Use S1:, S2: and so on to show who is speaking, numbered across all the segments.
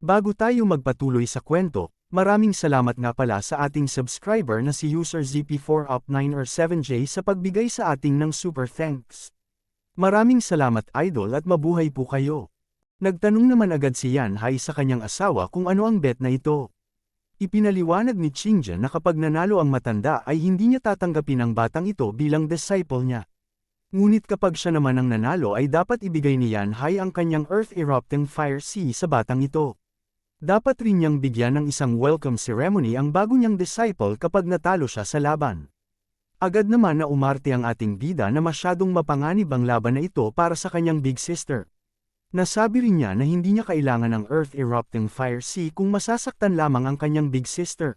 S1: Bago tayo magpatuloy sa kwento, maraming salamat nga pala sa ating subscriber na si user ZP4up9 or 7J sa pagbigay sa ating ng super thanks. Maraming salamat idol at mabuhay po kayo. Nagtanong naman agad si Yan Hai sa kanyang asawa kung ano ang bet na ito. Ipinaliwanag ni Qingjian na kapag nanalo ang matanda ay hindi niya tatanggapin ang batang ito bilang disciple niya. Ngunit kapag siya naman ang nanalo ay dapat ibigay ni Yan Hai ang kanyang Earth Erupting Fire Sea sa batang ito. Dapat rin niyang bigyan ng isang welcome ceremony ang bago niyang disciple kapag natalo siya sa laban. Agad naman na umarte ang ating bida na masyadong mapanganib ang laban na ito para sa kanyang big sister. Nasabi rin niya na hindi niya kailangan ng Earth Erupting Fire Sea kung masasaktan lamang ang kanyang big sister.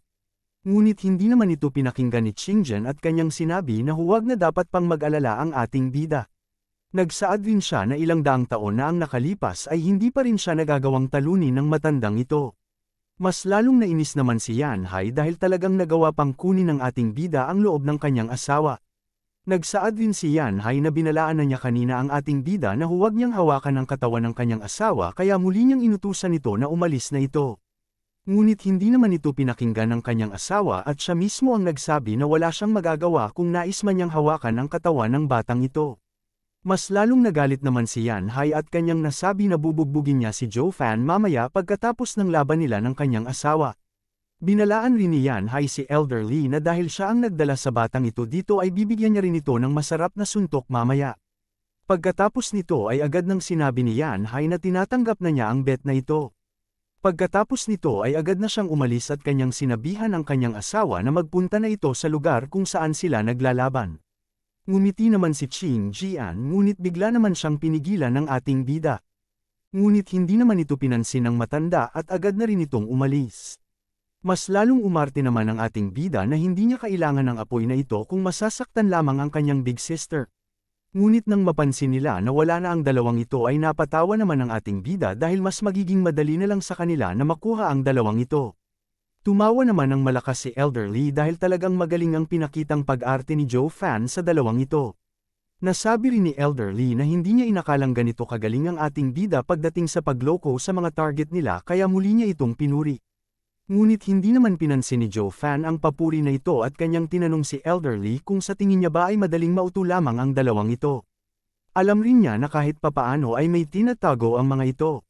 S1: Ngunit hindi naman ito pinakinggan ni Qingjian at kanyang sinabi na huwag na dapat pang mag-alala ang ating bida. Nagsaad rin siya na ilang daang taon na ang nakalipas ay hindi pa rin siya nagagawang talunin ng matandang ito. Mas lalong nainis naman si Yan Hai dahil talagang nagawa pang kunin ng ating bida ang loob ng kanyang asawa. Nagsaad rin si Yan Hai na binalaan na niya kanina ang ating bida na huwag niyang hawakan ang katawan ng kanyang asawa kaya muli niyang inutusan ito na umalis na ito. Ngunit hindi naman ito pinakinggan ng kanyang asawa at siya mismo ang nagsabi na wala siyang magagawa kung nais man niyang hawakan ang katawan ng batang ito. Mas lalong nagalit naman si Yan Hai at kanyang nasabi na bubugbugin niya si Zhou Fan mamaya pagkatapos ng laban nila ng kanyang asawa. Binalaan rin ni Yan Hai si Elder Li na dahil siya ang nagdala sa batang ito dito ay bibigyan niya rin ito ng masarap na suntok mamaya. Pagkatapos nito ay agad nang sinabi ni Yan Hai na tinatanggap na niya ang bet na ito. Pagkatapos nito ay agad na siyang umalis at kanyang sinabihan ang kanyang asawa na magpunta na ito sa lugar kung saan sila naglalaban. Ngumiti naman si Qingjian ngunit bigla naman siyang pinigilan ng ating bida. Ngunit hindi naman ito pinansin ng matanda at agad na rin itong umalis. Mas lalong umarte naman ang ating bida na hindi niya kailangan ng apoy na ito kung masasaktan lamang ang kanyang big sister. Ngunit nang mapansin nila na wala na ang dalawang ito ay napatawa naman ang ating bida dahil mas magiging madali na lang sa kanila na makuha ang dalawang ito. Tumawa naman ng malakas si Elder Li dahil talagang magaling ang pinakitang pag-arte ni Zhou Fan sa dalawang ito. Nasabi rin ni Elder Li na hindi niya inakalang ganito kagaling ang ating bida pagdating sa pagloko sa mga target nila kaya muli niya itong pinuri. Ngunit hindi naman pinansin ni Zhou Fan ang papuri na ito at kanyang tinanong si Elder Li kung sa tingin niya ba ay madaling mauto lamang ang dalawang ito. Alam rin niya na kahit papaano ay may tinatago ang mga ito.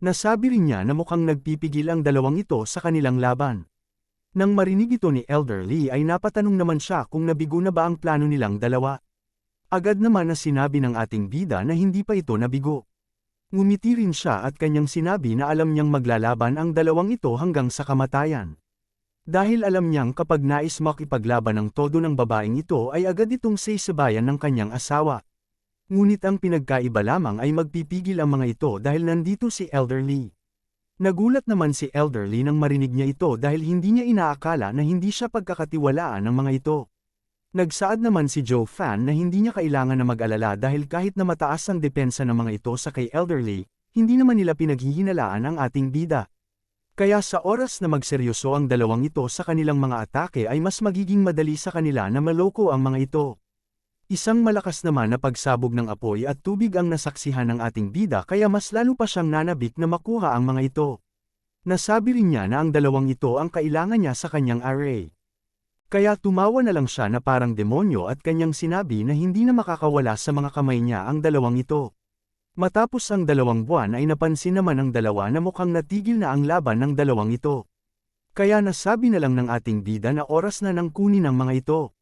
S1: Nasabi rin niya na mukhang nagpipigil ang dalawang ito sa kanilang laban. Nang marinig ito ni Elder Li ay napatanong naman siya kung nabigo na ba ang plano nilang dalawa. Agad naman na sinabi ng ating bida na hindi pa ito nabigo. Ngumiti rin siya at kanyang sinabi na alam niyang maglalaban ang dalawang ito hanggang sa kamatayan. Dahil alam niyang kapag nais makipaglaban ang todo ng babaeng ito ay agad itong sasabayan ng kanyang asawa. Ngunit ang pinagkaiba lamang ay magpipigil ang mga ito dahil nandito si Elder Li. Nagulat naman si Elder Li nang marinig niya ito dahil hindi niya inaakala na hindi siya pagkakatiwalaan ng mga ito. Nagsaad naman si Zhou Fan na hindi niya kailangan na mag-alala dahil kahit na mataas ang depensa ng mga ito sa kay Elder Li, hindi naman nila pinaghihinalaan ang ating bida. Kaya sa oras na magseryoso ang dalawang ito sa kanilang mga atake ay mas magiging madali sa kanila na maloko ang mga ito. Isang malakas naman na pagsabog ng apoy at tubig ang nasaksihan ng ating bida kaya mas lalo pa siyang nanabik na makuha ang mga ito. Nasabi rin niya na ang dalawang ito ang kailangan niya sa kanyang array. Kaya tumawa na lang siya na parang demonyo at kanyang sinabi na hindi na makakawala sa mga kamay niya ang dalawang ito. Matapos ang 2 buwan ay napansin naman ng dalawa na mukhang natigil na ang laban ng dalawang ito. Kaya nasabi na lang ng ating bida na oras na nang kunin ang mga ito.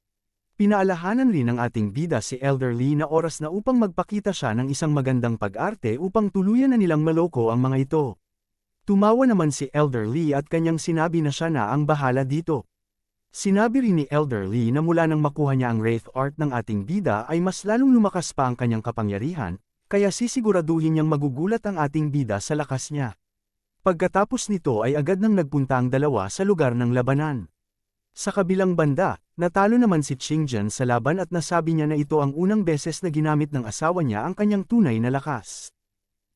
S1: Pinaalahanan rin ng ating bida si Elder Li na oras na upang magpakita siya ng isang magandang pag-arte upang tuluyan na nilang maloko ang mga ito. Tumawa naman si Elder Li at kanyang sinabi na siya na ang bahala dito. Sinabi rin ni Elder Li na mula nang makuha niya ang Wraith Art ng ating bida ay mas lalong lumakas pa ang kanyang kapangyarihan, kaya sisiguraduhin niyang magugulat ang ating bida sa lakas niya. Pagkatapos nito ay agad nang nagpunta ang dalawa sa lugar ng labanan. Sa kabilang banda, natalo naman si Qingjian sa laban at nasabi niya na ito ang unang beses na ginamit ng asawa niya ang kanyang tunay na lakas.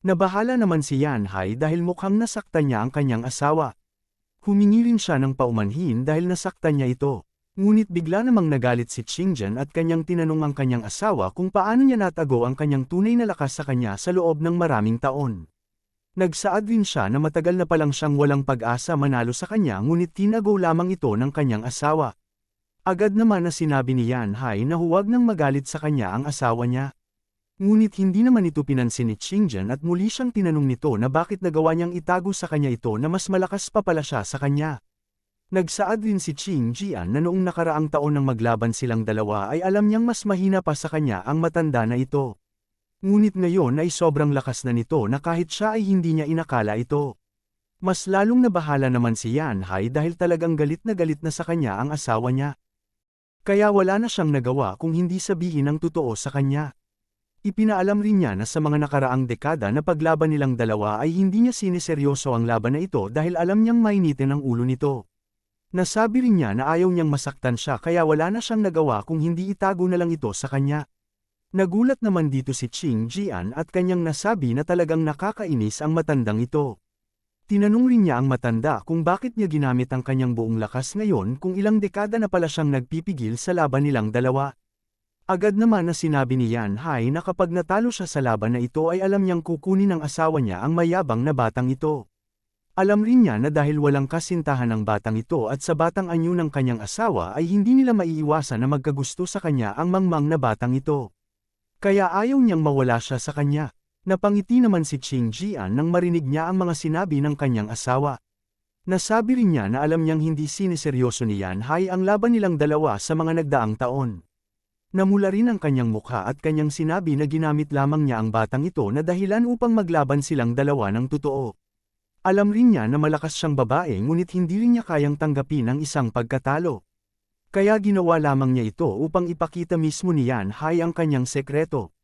S1: Nabahala naman si Yan Hai dahil mukhang nasaktan niya ang kanyang asawa. Humingi rin siya ng paumanhin dahil nasaktan niya ito. Ngunit bigla namang nagalit si Qingjian at kanyang tinanong ang kanyang asawa kung paano niya natago ang kanyang tunay na lakas sa kanya sa loob ng maraming taon. Nagsaad rin siya na matagal na palang siyang walang pag-asa manalo sa kanya ngunit tinago lamang ito ng kanyang asawa. Agad naman na sinabi ni Yan Hai na huwag nang magalit sa kanya ang asawa niya. Ngunit hindi naman ito pinansin ni Qingjian at muli siyang tinanong nito na bakit nagawa niyang itago sa kanya ito na mas malakas pa pala siya sa kanya. Nagsaad rin si Qingjian na noong nakaraang taon nang maglaban silang dalawa ay alam niyang mas mahina pa sa kanya ang matanda na ito. Ngunit ngayon ay sobrang lakas na nito na kahit siya ay hindi niya inakala ito. Mas lalong nabahala naman si Yan Hai dahil talagang galit na sa kanya ang asawa niya. Kaya wala na siyang nagawa kung hindi sabihin ang totoo sa kanya. Ipinaalam rin niya na sa mga nakaraang dekada na paglaban nilang dalawa ay hindi niya siniseryoso ang laban na ito dahil alam niyang mainitin ang ulo nito. Nasabi rin niya na ayaw niyang masaktan siya kaya wala na siyang nagawa kung hindi itago na lang ito sa kanya. Nagulat naman dito si Qingjian at kanyang nasabi na talagang nakakainis ang matandang ito. Tinanong rin niya ang matanda kung bakit niya ginamit ang kanyang buong lakas ngayon kung ilang dekada na pala siyang nagpipigil sa laban nilang dalawa. Agad naman na sinabi ni Yan Hai na kapag natalo siya sa laban na ito ay alam niyang kukunin ng asawa niya ang mayabang na batang ito. Alam rin niya na dahil walang kasintahan ng batang ito at sa batang anyo ng kanyang asawa ay hindi nila maiiwasan na magkagusto sa kanya ang mangmang na batang ito. Kaya ayaw niyang mawala siya sa kanya. Napangiti naman si Qingjian nang marinig niya ang mga sinabi ng kanyang asawa. Nasabi rin niya na alam niyang hindi siniseryoso ni Yan Hai ang laban nilang dalawa sa mga nagdaang taon. Namula rin ang kanyang mukha at kanyang sinabi na ginamit lamang niya ang batang ito na dahilan upang maglaban silang dalawa ng totoo. Alam rin niya na malakas siyang babae ngunit hindi rin niya kayang tanggapin ang isang pagkatalo. Kaya ginawa lamang niya ito upang ipakita mismo ni Yan Hai ang kanyang sekreto.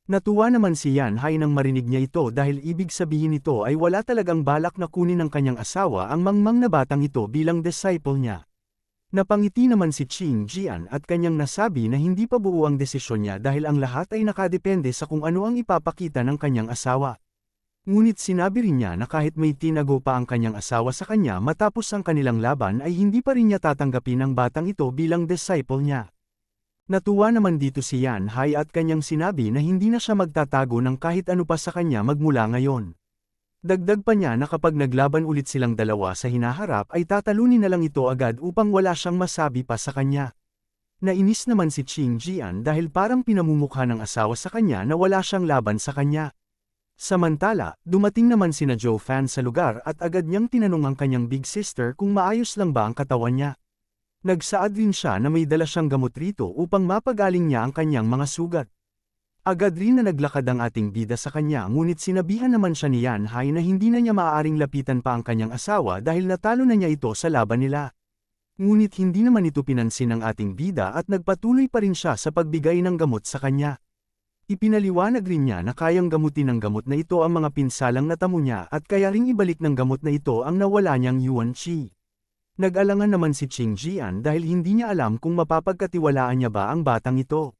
S1: Natuwa naman si Yan Hai nang marinig niya ito dahil ibig sabihin nito ay wala talagang balak na kunin ng kanyang asawa ang mangmang na batang ito bilang disciple niya. Napangiti naman si Qingjian at kanyang nasabi na hindi pa buo ang desisyon niya dahil ang lahat ay nakadepende sa kung ano ang ipapakita ng kanyang asawa. Ngunit sinabi rin niya na kahit may tinago pa ang kanyang asawa sa kanya matapos ang kanilang laban ay hindi pa rin niya tatanggapin ang batang ito bilang disciple niya. Natuwa naman dito si Yan Hai at kanyang sinabi na hindi na siya magtatago ng kahit ano pa sa kanya magmula ngayon. Dagdag pa niya na kapag naglaban ulit silang dalawa sa hinaharap ay tatalunin na lang ito agad upang wala siyang masabi pa sa kanya. Nainis naman si Qingjian dahil parang pinamumukha ng asawa sa kanya na wala siyang laban sa kanya. Samantala, dumating naman sina Joe Fan sa lugar at agad niyang tinanong ang kanyang big sister kung maayos lang ba ang katawan niya. Nagsaad rin siya na may dala siyang gamot rito upang mapagaling niya ang kanyang mga sugat. Agad rin na naglakad ang ating bida sa kanya ngunit sinabihan naman siya ni Yan Hai na hindi na niya maaaring lapitan pa ang kanyang asawa dahil natalo na niya ito sa laban nila. Ngunit hindi naman ito pinansin ng ating bida at nagpatuloy pa rin siya sa pagbigay ng gamot sa kanya. Ipinaliwanag rin niya na kayang gamutin ng gamot na ito ang mga pinsalang natamo niya at kaya ring ibalik ng gamot na ito ang nawala niyang Yuan Qi. Nag-alangan naman si Qingjian dahil hindi niya alam kung mapapagkatiwalaan niya ba ang batang ito.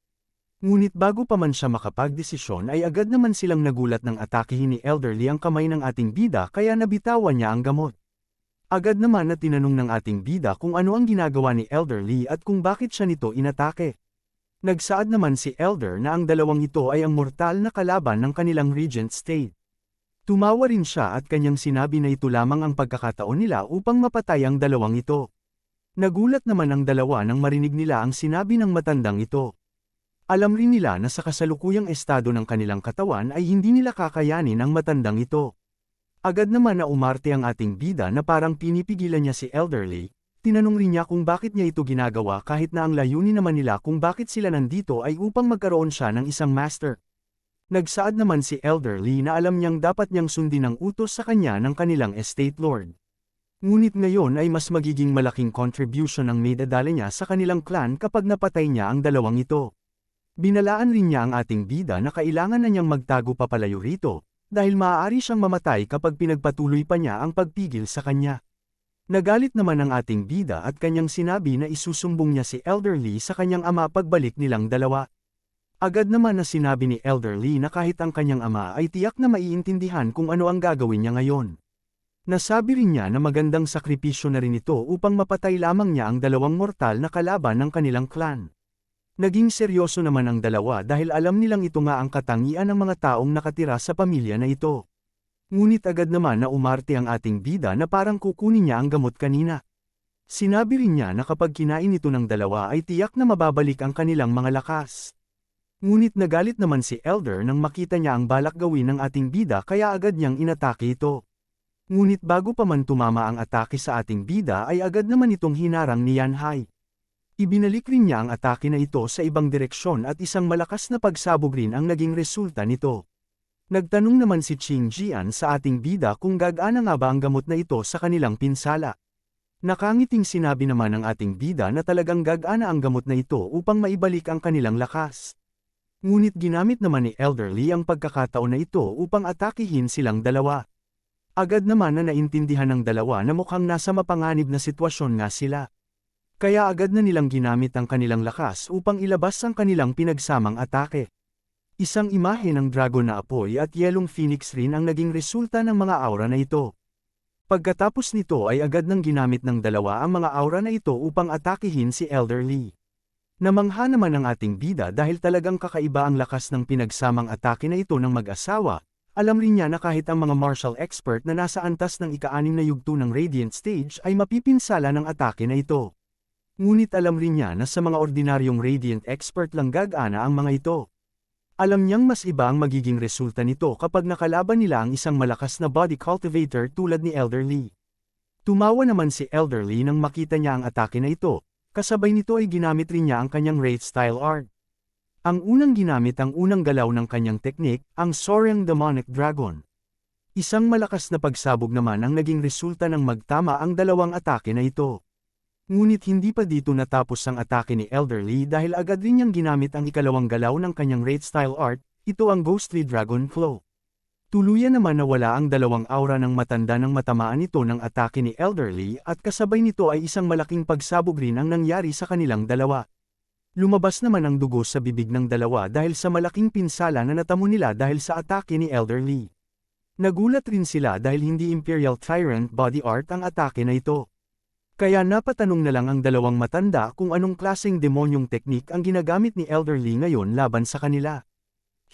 S1: Ngunit bago pa man siya makapagdesisyon ay agad naman silang nagulat ng atakihin ni Elderly ang kamay ng ating bida kaya nabitawan niya ang gamot. Agad naman na tinanong ng ating bida kung ano ang ginagawa ni Elderly at kung bakit siya nito inatake. Nagsaad naman si Elder na ang dalawang ito ay ang mortal na kalaban ng kanilang Regent State. Tumawa rin siya at kanyang sinabi na ito lamang ang pagkakataon nila upang mapatay ang dalawang ito. Nagulat naman ang dalawa nang marinig nila ang sinabi ng matandang ito. Alam rin nila na sa kasalukuyang estado ng kanilang katawan ay hindi nila kakayanin ang matandang ito. Agad naman na umarte ang ating bida na parang pinipigilan niya si Elderly. Tinanong rin niya kung bakit niya ito ginagawa kahit na ang layunin naman nila kung bakit sila nandito ay upang magkaroon siya ng isang master. Nagsaad naman si Elderly na alam niyang dapat niyang sundin ang utos sa kanya ng kanilang estate lord. Ngunit ngayon ay mas magiging malaking contribution ang maidadala niya sa kanilang clan kapag napatay niya ang dalawang ito. Binalaan rin niya ang ating bida na kailangan na niyang magtago papalayo rito, dahil maaari siyang mamatay kapag pinagpatuloy pa niya ang pagpigil sa kanya. Nagalit naman ang ating bida at kanyang sinabi na isusumbong niya si Elderly sa kanyang ama pagbalik nilang dalawa. Agad naman na sinabi ni Elderly na kahit ang kanyang ama ay tiyak na maiintindihan kung ano ang gagawin niya ngayon. Nasabi rin niya na magandang sakripisyo na rin ito upang mapatay lamang niya ang dalawang mortal na kalaban ng kanilang clan. Naging seryoso naman ang dalawa dahil alam nilang ito nga ang katangian ng mga taong nakatira sa pamilya na ito. Ngunit agad naman na umarte ang ating bida na parang kukunin niya ang gamot kanina. Sinabi rin niya na kapag kinain ito ng dalawa ay tiyak na mababalik ang kanilang mga lakas. Ngunit nagalit naman si Elder nang makita niya ang balak gawin ng ating bida kaya agad niyang inatake ito. Ngunit bago pa man tumama ang atake sa ating bida ay agad naman itong hinarang ni Yanhai. Ibinalik rin niya ang atake na ito sa ibang direksyon at isang malakas na pagsabog rin ang naging resulta nito. Nagtanong naman si Qing Jian sa ating bida kung gagana nga ba ang gamot na ito sa kanilang pinsala. Nakangiting sinabi naman ng ating bida na talagang gagana ang gamot na ito upang maibalik ang kanilang lakas. Ngunit ginamit naman ni Elderly ang pagkakataon na ito upang atakihin silang dalawa. Agad naman na naintindihan ng dalawa na mukhang nasa mapanganib na sitwasyon nga sila. Kaya agad na nilang ginamit ang kanilang lakas upang ilabas ang kanilang pinagsamang atake. Isang imahe ng dragon na apoy at yelong phoenix rin ang naging resulta ng mga aura na ito. Pagkatapos nito ay agad nang ginamit ng dalawa ang mga aura na ito upang atakihin si Elderly. Namangha naman ang ating bida dahil talagang kakaiba ang lakas ng pinagsamang atake na ito ng mag-asawa. Alam rin niya na kahit ang mga martial expert na nasa antas ng ika-6 na yugto ng Radiant Stage ay mapipinsala ng atake na ito. Ngunit alam rin niya na sa mga ordinaryong Radiant expert lang gagana ang mga ito. Alam niyang mas iba ang magiging resulta nito kapag nakalaban nila ang isang malakas na body cultivator tulad ni Elderly. Tumawa naman si Elderly nang makita niya ang atake na ito, kasabay nito ay ginamit rin niya ang kanyang Wraith Style Art. Ang unang ginamit ang unang galaw ng kanyang teknik, ang Soaring Demonic Dragon. Isang malakas na pagsabog naman ang naging resulta ng magtama ang dalawang atake na ito. Ngunit hindi pa dito natapos ang atake ni Elderly dahil agad rin niyang ginamit ang ikalawang galaw ng kanyang Wraith Style Art, ito ang Ghostly Dragon Flow. Tuluyan naman nawala ang dalawang aura ng matanda nang matamaan ito ng atake ni Elderly at kasabay nito ay isang malaking pagsabog rin ang nangyari sa kanilang dalawa. Lumabas naman ang dugo sa bibig ng dalawa dahil sa malaking pinsala na natamo nila dahil sa atake ni Elderly. Nagulat rin sila dahil hindi Imperial Tyrant Body Art ang atake na ito. Kaya napatanong na lang ang dalawang matanda kung anong klaseng demonyong teknik ang ginagamit ni Elderly ngayon laban sa kanila.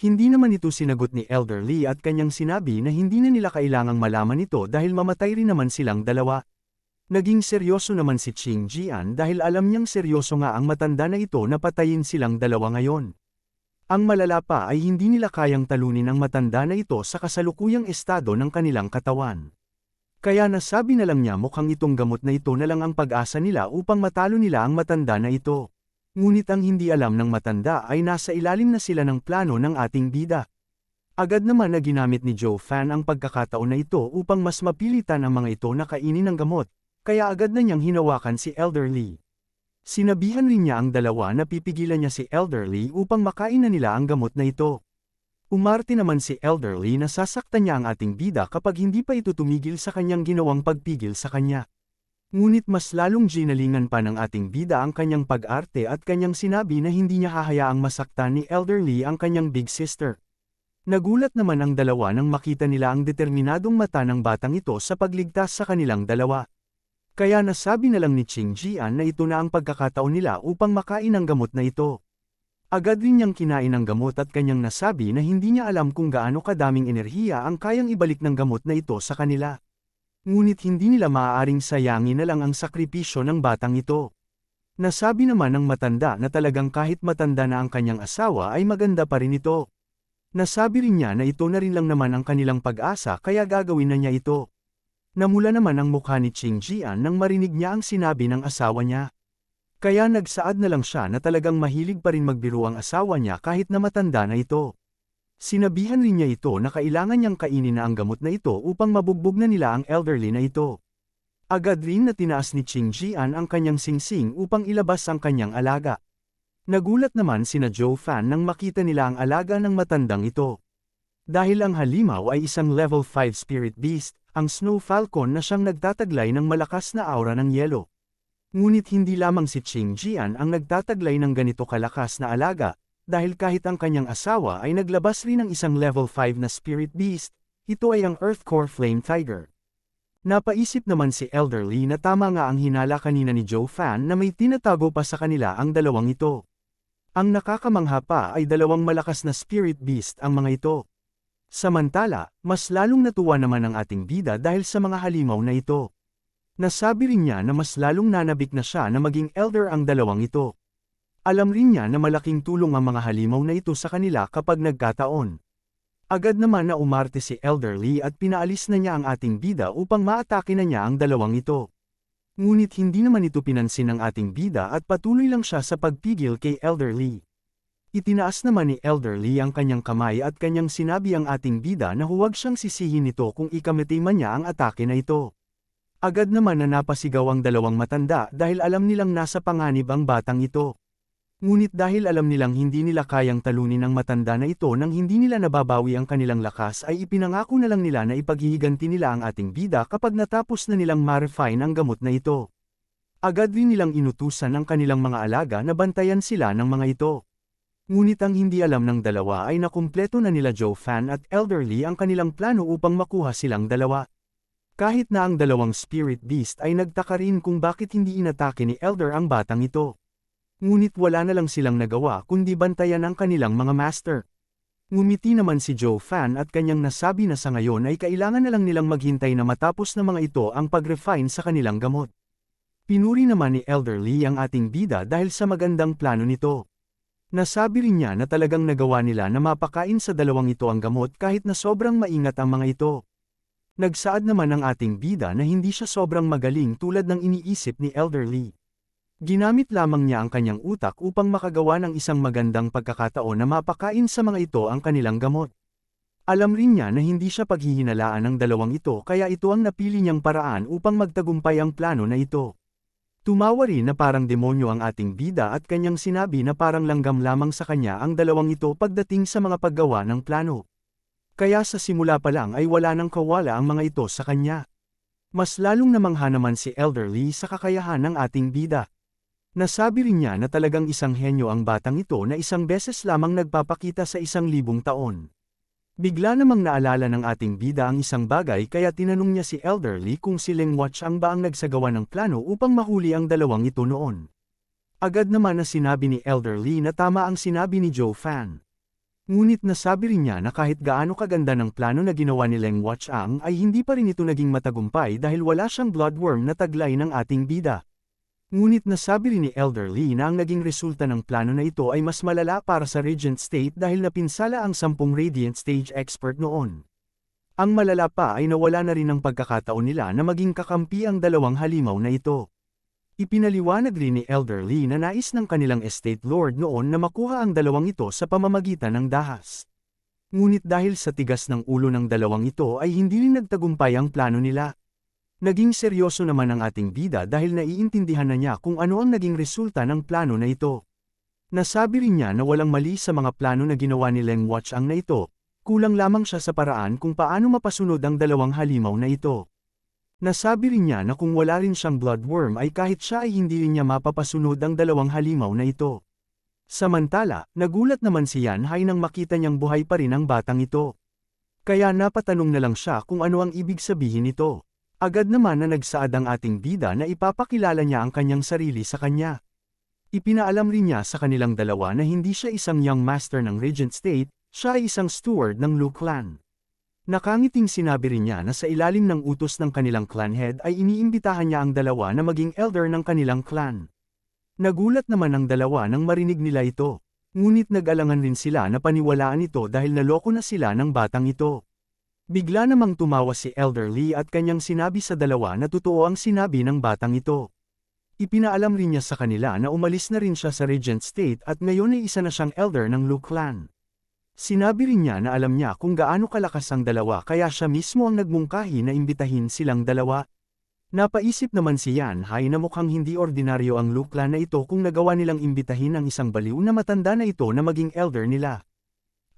S1: Hindi naman ito sinagot ni Elderly at kanyang sinabi na hindi na nila kailangang malaman ito dahil mamatay rin naman silang dalawa. Naging seryoso naman si Qing Jian dahil alam niyang seryoso nga ang matanda na ito na patayin silang dalawa ngayon. Ang malala pa ay hindi nila kayang talunin ang matanda na ito sa kasalukuyang estado ng kanilang katawan. Kaya nasabi na lang niya mukhang itong gamot na ito na lang ang pag-asa nila upang matalo nila ang matanda na ito. Ngunit ang hindi alam ng matanda ay nasa ilalim na sila ng plano ng ating bida. Agad naman na ginamit ni Joe Fan ang pagkakataon na ito upang mas mapilitan ang mga ito na kainin ng gamot, kaya agad na niyang hinawakan si Elderly. Sinabihan rin niya ang dalawa na pipigilan niya si Elderly upang makain na nila ang gamot na ito. Umarte naman si Elderly na sasaktan niya ang ating bida kapag hindi pa ito tumigil sa kanyang ginawang pagpigil sa kanya. Ngunit mas lalong ginalingan pa ng ating bida ang kanyang pag-arte at kanyang sinabi na hindi niya hahayaang masaktan ni Elderly ang kanyang big sister. Nagulat naman ang dalawa nang makita nila ang determinadong mata ng batang ito sa pagligtas sa kanilang dalawa. Kaya nasabi na lang ni Qing Jian na ito na ang pagkakataon nila upang makain ang gamot na ito. Agad rin niyang kinain ang gamot at kanyang nasabi na hindi niya alam kung gaano kadaming enerhiya ang kayang ibalik ng gamot na ito sa kanila. Ngunit hindi nila maaaring sayangin na lang ang sakripisyo ng batang ito. Nasabi naman ng matanda na talagang kahit matanda na ang kanyang asawa ay maganda pa rin ito. Nasabi rin niya na ito na rin lang naman ang kanilang pag-asa kaya gagawin na niya ito. Namula naman ang mukha ni Qing Jian nang marinig niya ang sinabi ng asawa niya. Kaya nagsaad na lang siya na talagang mahilig pa rin magbiro ang asawa niya kahit na matanda na ito. Sinabihan rin niya ito na kailangan niyang kainin na ang gamot na ito upang mabugbog na nila ang Elderly na ito. Agad rin na tinaas ni Qing Jian ang kanyang singsing upang ilabas ang kanyang alaga. Nagulat naman sina Joe Fan nang makita nila ang alaga ng matandang ito. Dahil ang halimaw ay isang level 5 spirit beast, ang Snow Falcon na siyang nagtataglay ng malakas na aura ng yelo. Ngunit hindi lamang si Qing Jian ang nagtataglay ng ganito kalakas na alaga, dahil kahit ang kanyang asawa ay naglabas rin ng isang level 5 na spirit beast, ito ay ang Earthcore Flame Tiger. Napaisip naman si Elderly na tama nga ang hinala kanina ni Joe Fan na may tinatago pa sa kanila ang dalawang ito. Ang nakakamangha pa ay dalawang malakas na spirit beast ang mga ito. Samantala, mas lalong natuwa naman ang ating bida dahil sa mga halimaw na ito. Nasabi rin niya na mas lalong nanabik na siya na maging elder ang dalawang ito. Alam rin niya na malaking tulong ang mga halimaw na ito sa kanila kapag nagkataon. Agad naman na umarte si Elder Lee at pinaalis na niya ang ating bida upang maatake na niya ang dalawang ito. Ngunit hindi naman ito pinansin ng ating bida at patuloy lang siya sa pagpigil kay Elder Lee. Itinaas naman ni Elder Lee ang kanyang kamay at kanyang sinabi ang ating bida na huwag siyang sisihin nito kung ikamatay man niya ang atake na ito. Agad naman na napasigaw ang dalawang matanda dahil alam nilang nasa panganib ang batang ito. Ngunit dahil alam nilang hindi nila kayang talunin ang matanda na ito nang hindi nila nababawi ang kanilang lakas ay ipinangako na lang nila na ipaghihiganti nila ang ating bida kapag natapos na nilang ma-refine ang gamot na ito. Agad rin nilang inutusan ang kanilang mga alaga na bantayan sila ng mga ito. Ngunit ang hindi alam ng dalawa ay nakumpleto na nila Joe Fan at Elder Lee ang kanilang plano upang makuha silang dalawa. Kahit na ang dalawang spirit beast ay nagtaka rin kung bakit hindi inatake ni Elder ang batang ito. Ngunit wala na lang silang nagawa kundi bantayan ang kanilang mga master. Ngumiti naman si Joe Fan at kanyang nasabi na sa ngayon ay kailangan na lang nilang maghintay na matapos na mga ito ang pag-refine sa kanilang gamot. Pinuri naman ni Elder Lee ang ating bida dahil sa magandang plano nito. Nasabi rin niya na talagang nagawa nila na mapakain sa dalawang ito ang gamot kahit na sobrang maingat ang mga ito. Nagsaad naman ang ating bida na hindi siya sobrang magaling tulad ng iniisip ni Elder Lee. Ginamit lamang niya ang kanyang utak upang makagawa ng isang magandang pagkakataon na mapakain sa mga ito ang kanilang gamot. Alam rin niya na hindi siya paghihinalaan ng dalawang ito kaya ito ang napili niyang paraan upang magtagumpay ang plano na ito. Tumawa rin na parang demonyo ang ating bida at kanyang sinabi na parang langgam lamang sa kanya ang dalawang ito pagdating sa mga paggawa ng plano. Kaya sa simula pa lang ay wala nang kawala ang mga ito sa kanya. Mas lalong namangha naman si Elder Lee sa kakayahan ng ating bida. Nasabi rin niya na talagang isang henyo ang batang ito na isang beses lamang nagpapakita sa 1,000 taon. Bigla namang naalala ng ating bida ang isang bagay kaya tinanong niya si Elder Lee kung si Leng Watchang ba ang nagsagawa ng plano upang mahuli ang dalawang ito noon. Agad naman na sinabi ni Elder Lee na tama ang sinabi ni Joe Fan. Ngunit nasabi rin niya na kahit gaano kaganda ng plano na ginawa ni Leng Watchang ay hindi pa rin ito naging matagumpay dahil wala siyang bloodworm na taglay ng ating bida. Ngunit nasabi rin ni Elder Lee na ang naging resulta ng plano na ito ay mas malala para sa Regent State dahil napinsala ang 10 Radiant Stage expert noon. Ang malala pa ay nawala na rin ang pagkakataon nila na maging kakampi ang dalawang halimaw na ito. Ipinaliwanag rin ni Elder Lee na nais ng kanilang estate lord noon na makuha ang dalawang ito sa pamamagitan ng dahas. Ngunit dahil sa tigas ng ulo ng dalawang ito ay hindi rin nagtagumpay ang plano nila. Naging seryoso naman ang ating bida dahil naiintindihan na niya kung ano ang naging resulta ng plano na ito. Nasabi rin niya na walang mali sa mga plano na ginawa ni Leng Watchang na ito, kulang lamang siya sa paraan kung paano mapasunod ang dalawang halimaw na ito. Nasabi rin niya na kung wala rin siyang bloodworm ay kahit siya ay hindi rin niya mapapasunod ang dalawang halimaw na ito. Samantala, nagulat naman si Yan Hai nang makita niyang buhay pa rin ang batang ito. Kaya napatanong na lang siya kung ano ang ibig sabihin nito. Agad naman na nagsaad ang ating bida na ipapakilala niya ang kanyang sarili sa kanya. Ipinaalam rin niya sa kanilang dalawa na hindi siya isang young master ng Regent State, siya ay isang steward ng Lu clan. Nakangiting sinabi rin niya na sa ilalim ng utos ng kanilang clan head ay iniimbitahan niya ang dalawa na maging elder ng kanilang clan. Nagulat naman ang dalawa nang marinig nila ito. Ngunit nag-alangan rin sila na paniwalaan ito dahil naloko na sila ng batang ito. Bigla namang tumawa si Elder Lee at kanyang sinabi sa dalawa na totoo ang sinabi ng batang ito. Ipinaalam rin niya sa kanila na umalis na rin siya sa Regent State at ngayon ay isa na siyang elder ng Lu clan. Sinabi rin niya na alam niya kung gaano kalakas ang dalawa kaya siya mismo ang nagmungkahi na imbitahin silang dalawa. Napaisip naman si Yan Hai na mukhang hindi ordinaryo ang Lu clan na ito kung nagawa nilang imbitahin ang isang baliw na matanda na ito na maging elder nila.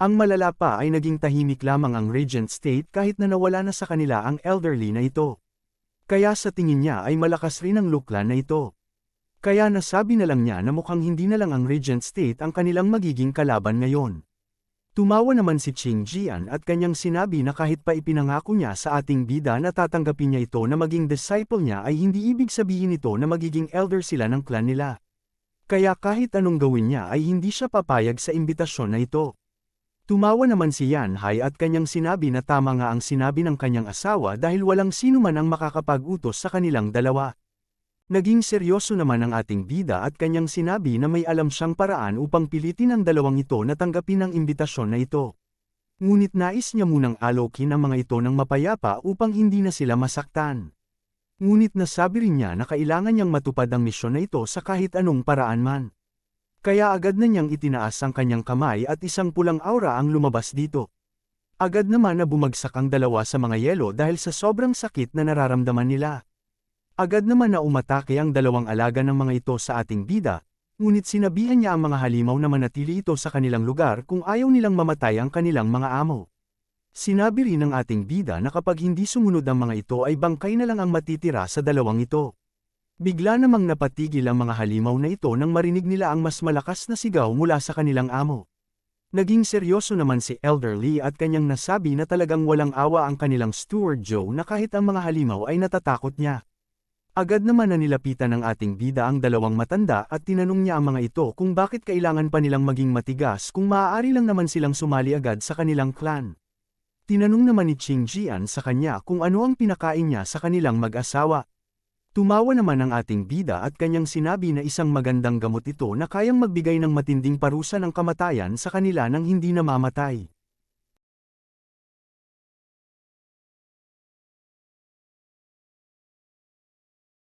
S1: Ang malala pa ay naging tahimik lamang ang Regent State kahit na nawala na sa kanila ang elderly na ito. Kaya sa tingin niya ay malakas rin ang Lu clan na ito. Kaya nasabi na lang niya na mukhang hindi na lang ang Regent State ang kanilang magiging kalaban ngayon. Tumawa naman si Qing Jian at kanyang sinabi na kahit pa ipinangako niya sa ating bida na tatanggapin niya ito na maging disciple niya ay hindi ibig sabihin ito na magiging elder sila ng clan nila. Kaya kahit anong gawin niya ay hindi siya papayag sa imbitasyon na ito. Tumawa naman si Yanhai at kanyang sinabi na tama nga ang sinabi ng kanyang asawa dahil walang sino man ang makakapag-utos sa kanilang dalawa. Naging seryoso naman ang ating bida at kanyang sinabi na may alam siyang paraan upang pilitin ang dalawang ito na tanggapin ang imbitasyon na ito. Ngunit nais niya munang alokin ang mga ito ng mapayapa upang hindi na sila masaktan. Ngunit nasabi rin niya na kailangan niyang matupad ang misyon na ito sa kahit anong paraan man. Kaya agad na niyang itinaas ang kanyang kamay at isang pulang aura ang lumabas dito. Agad naman na bumagsak ang dalawa sa mga yelo dahil sa sobrang sakit na nararamdaman nila. Agad naman na umatake ang dalawang alaga ng mga ito sa ating bida, ngunit sinabihan niya ang mga halimaw na manatili ito sa kanilang lugar kung ayaw nilang mamatay ang kanilang mga amo. Sinabi rin ng ating bida na kapag hindi sumunod ang mga ito ay bangkay na lang ang matitira sa dalawang ito. Bigla namang napatigil ang mga halimaw na ito nang marinig nila ang mas malakas na sigaw mula sa kanilang amo. Naging seryoso naman si Elder Lee at kanyang nasabi na talagang walang awa ang kanilang Steward Joe na kahit ang mga halimaw ay natatakot niya. Agad naman na nilapitan ng ating bida ang dalawang matanda at tinanong niya ang mga ito kung bakit kailangan pa nilang maging matigas kung maaari lang naman silang sumali agad sa kanilang clan. Tinanong naman ni Qing Jian sa kanya kung ano ang pinakain niya sa kanilang mag-asawa. Tumawa naman ang ating bida at kanyang sinabi na isang magandang gamot ito na kayang magbigay ng matinding parusa ng kamatayan sa kanila nang hindi namamatay.